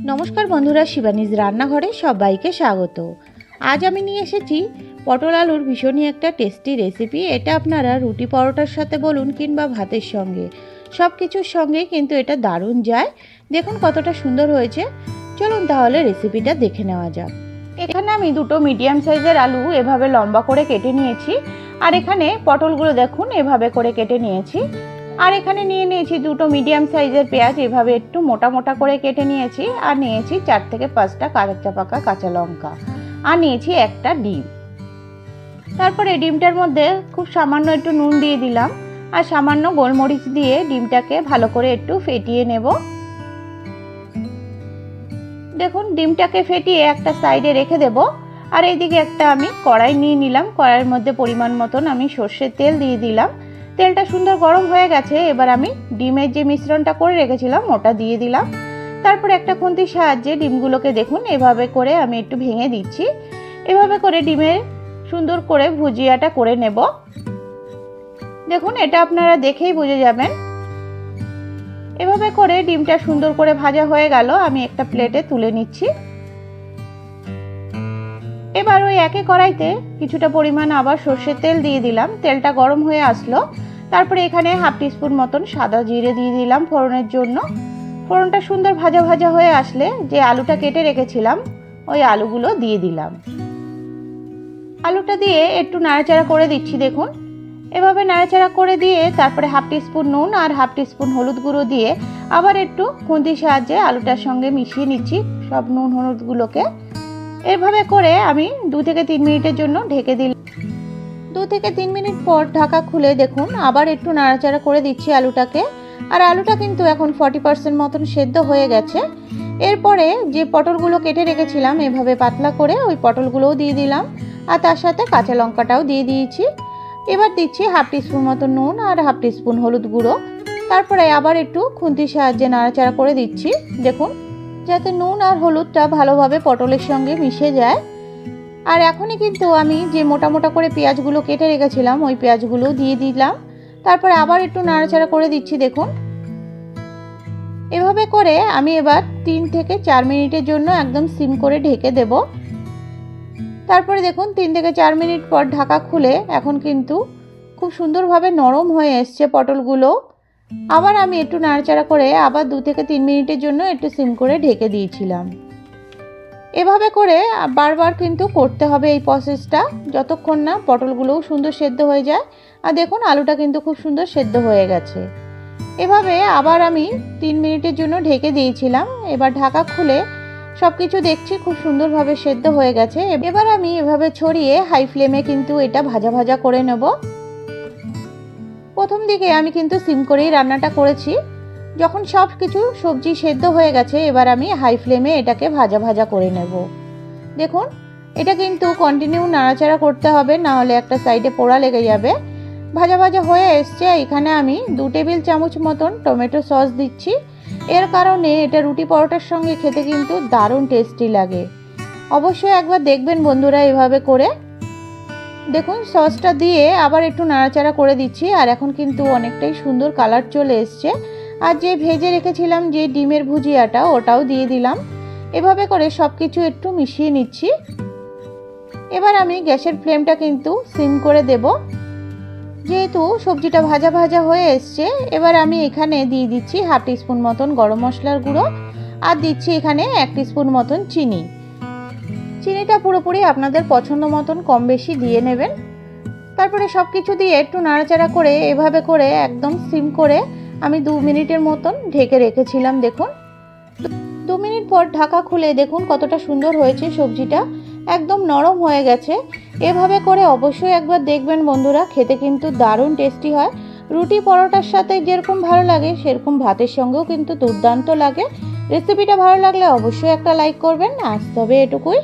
নমস্কার বন্ধুরা, শিবানীজ রান্নাঘরে সবাইকে স্বাগত। আজ আমি নিয়ে এসেছি পটল আলুর ভীষণই একটা টেস্টি রেসিপি। এটা আপনারা রুটি পরোটার সাথে বলুন কিংবা ভাতের সঙ্গে, সব কিছুর সঙ্গেই কিন্তু এটা দারুণ যায়। দেখুন কতটা সুন্দর হয়েছে। চলুন তাহলে রেসিপিটা দেখে নেওয়া যাক। এখানে আমি দুটো মিডিয়াম সাইজের আলু এভাবে লম্বা করে কেটে নিয়েছি, আর এখানে পটলগুলো দেখুন এভাবে করে কেটে নিয়েছি। আর এখানে নিয়ে নিয়েছি দুটো মিডিয়াম সাইজের পেঁয়াজ, এভাবে একটু মোটা মোটা করে কেটে নিয়েছি। আর নিয়েছি 4 থেকে 5টা কাঁচা পাকা কাঁচা লঙ্কা, আর নিয়েছি একটা ডিম। তারপরে ডিমটার মধ্যে খুব সামান্য একটু নুন দিয়ে দিলাম, আর সামান্য গোলমরিচ দিয়ে ডিমটাকে ভালো করে একটু ফেটিয়ে নেব। দেখুন ডিমটাকে ফেটিয়ে একটা সাইডে রেখে দেব। আর এইদিকে একটা আমি কড়াই নিয়ে নিলাম, কড়াইয়ের মধ্যে পরিমাণ মতন আমি সর্ষের তেল দিয়ে দিলাম। তেলটা সুন্দর গরম হয়ে গেছে, এবার আমি ডিমের যে মিশ্রণটা করে রেখেছিলাম ওটা দিয়ে দিলাম। তারপরে একটা খুন্তির সাহায্যে ডিমগুলোকে দেখুন এভাবে করে আমি একটু ভেঙে দিচ্ছি। এভাবে করে ডিমের সুন্দর করে ভুজিয়াটা করে নেব। দেখুন এটা আপনারা দেখেই বুঝে যাবেন। এভাবে করে ডিমটা সুন্দর করে ভাজা হয়ে গেল, আমি একটা প্লেটে তুলে নিচ্ছি। এবার ওই একই কড়াইতে কিছুটা পরিমাণ আবার সর্ষের তেল দিয়ে দিলাম। তেলটা গরম হয়ে আসলো, তারপরে এখানে হাফ টিস্পুন মতন সাদা জিরে দিয়ে দিলাম ফোড়নের জন্য। ফোড়নটা সুন্দর ভাজা ভাজা হয়ে আসলে যে আলুটা কেটে রেখেছিলাম ওই আলুগুলো দিয়ে দিলাম। আলুটা দিয়ে একটু নাড়াচাড়া করে দিচ্ছি। দেখুন এভাবে নাড়াচাড়া করে দিয়ে তারপরে হাফ টিস্পুন নুন আর হাফ টিস্পুন হলুদ গুঁড়ো দিয়ে আবার একটু খুন্তির সাহায্যে আলুটার সঙ্গে মিশিয়ে নিচ্ছি সব নুন হলুদগুলোকে। এভাবে করে আমি 2 থেকে 3 মিনিটের জন্য ঢেকে দিলাম। 2 থেকে 3 মিনিট পর ঢাকা খুলে দেখুন আবার একটু নাড়াচাড়া করে দিচ্ছি আলুটাকে। আর আলুটা কিন্তু এখন 40% মতন সেদ্ধ হয়ে গেছে। এরপরে যে পটলগুলো কেটে রেখেছিলাম এভাবে পাতলা করে ওই পটলগুলোও দিয়ে দিলাম, আর তার সাথে কাঁচা লঙ্কাটাও দিয়ে দিয়েছি। এবার দিচ্ছি হাফ টিস্পুন মতো নুন আর হাফ টিস্পুন হলুদ গুঁড়ো। তারপরে আবার একটু খুন্তির সাহায্যে নাড়াচাড়া করে দিচ্ছি। দেখুন যাতে নুন আর হলুদটা ভালোভাবে পটলের সঙ্গে মিশে যায়। আর এখনই কিন্তু আমি যে মোটা মোটা করে পেঁয়াজগুলো কেটে রেখেছিলাম ওই পেঁয়াজগুলো দিয়ে দিলাম। তারপরে আবার একটু নাড়াচাড়া করে দিচ্ছি। দেখুন এভাবে করে আমি এবার 3 থেকে 4 মিনিটের জন্য একদম সিম করে ঢেকে দেব। তারপরে দেখুন 3 থেকে 4 মিনিট পর ঢাকা খুলে এখন কিন্তু খুব সুন্দরভাবে নরম হয়ে এসছে পটলগুলো। আবার আমি একটু নাড়াচাড়া করে আবার 2 থেকে 3 মিনিটের জন্য একটু সিম করে ঢেকে দিয়েছিলাম। এভাবে করে বারবার কিন্তু করতে হবে এই প্রসেসটা, যতক্ষণ না পটলগুলোও সুন্দর সেদ্ধ হয়ে যায়। আর দেখুন আলুটা কিন্তু খুব সুন্দর সেদ্ধ হয়ে গেছে। এভাবে আবার আমি 3 মিনিটের জন্য ঢেকে দিয়েছিলাম। এবার ঢাকা খুলে সব কিছু দেখছি খুব সুন্দরভাবে সেদ্ধ হয়ে গেছে। এবার আমি এভাবে ছড়িয়ে হাই ফ্লেমে কিন্তু এটা ভাজা ভাজা করে নেব। প্রথম দিকে আমি কিন্তু সিম করেই রান্নাটা করেছি। যখন সব কিছু সবজি সেদ্ধ হয়ে গেছে এবার আমি হাই ফ্লেমে এটাকে ভাজা ভাজা করে নেব। দেখুন এটা কিন্তু কন্টিনিউ নাড়াচাড়া করতে হবে, না হলে একটা সাইডে পোড়া লেগে যাবে। ভাজা ভাজা হয়ে এসছে। এখানে আমি 2 টেবিল চামচ মতন টমেটো সস দিচ্ছি। এর কারণে এটা রুটি পরোটার সঙ্গে খেতে কিন্তু দারুণ টেস্টি লাগে। অবশ্যই একবার দেখবেন বন্ধুরা এভাবে করে। দেখুন সসটা দিয়ে আবার একটু নাড়াচাড়া করে দিচ্ছি। আর এখন কিন্তু অনেকটাই সুন্দর কালার চলে এসছে। আর যে ভেজে রেখেছিলাম যে ডিমের ভুজিয়াটা ওটাও দিয়ে দিলাম। এভাবে করে সব কিছু একটু মিশিয়ে নিচ্ছি। এবার আমি গ্যাসের ফ্লেমটা কিন্তু সিম করে দেব। যেহেতু সবজিটা ভাজা ভাজা হয়ে এসছে এবার আমি এখানে দিয়ে দিচ্ছি হাফ টিস্পুন মতন গরম মশলার গুঁড়ো, আর দিচ্ছি এখানে 1 টিস্পুন মতন চিনি। চিনিটা পুরোপুরি আপনাদের পছন্দ মতন কম বেশি দিয়ে নেবেন। তারপরে সব কিছু দিয়ে একটু নাড়াচাড়া করে এভাবে করে একদম সিম করে আমি 2 মিনিটের মতন ঢেকে রেখেছিলাম। দেখুন 2 মিনিট পর ঢাকা খুলে দেখুন কতটা সুন্দর হয়েছে, সবজিটা একদম নরম হয়ে গেছে। এভাবে করে অবশ্যই একবার দেখবেন বন্ধুরা, খেতে কিন্তু দারুণ টেস্টি হয়। রুটি পরোটার সাথে যেরকম ভালো লাগে সেরকম ভাতের সঙ্গেও কিন্তু দুর্দান্ত লাগে। রেসিপিটা ভালো লাগলে অবশ্যই একটা লাইক করবেন। আজ তবে এটুকুই।